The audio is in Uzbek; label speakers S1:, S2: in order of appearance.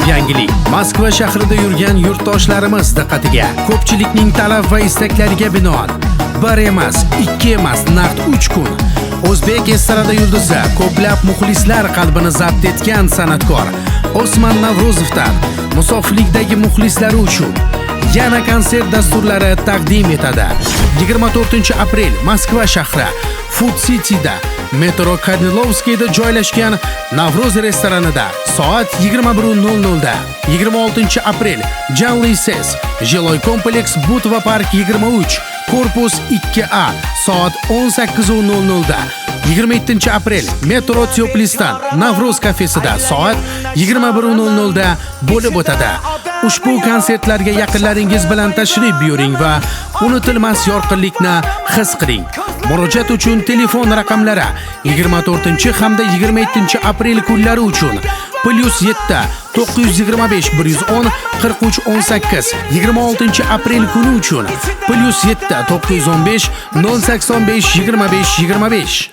S1: Yangilik Moskva shahrida yurgan yurtdoshlarimiz diqqatiga. Ko'pchilikning talab va istaklariga binoan bir emas, ikki emas, naqd 3 kun O'zbek estrada yulduzi, ko'plab muxlislar qalbini zabt etgan san'atkor Osman Navruzovdan musofirlikdagi muxlislari uchun yana konsert dasturlari taqdim etadi. 24-aprel Moskva shahri Food City'da Metro Kornilovskiyda joylashgan Navruz restoranida soat 21:00 da. 26-aprel Janli Ses Jiloy kompleks Butva Park 23 Korpus 2A soat 18:00 da. 27-aprel Metro Teoplistan Navruz kafesida soat 21:00 da bo'lib o'tadi. Ushbu konsertlarga yaqinlaringiz bilan tashrif buyuring va unutilmas yorqinlikni his qiling. Murojaat uchun telefon raqamlari 24 hamda 27-aprel kunlari uchun +7 925 110 43 18 26-aprel kuni uchun +7 915 085 25 25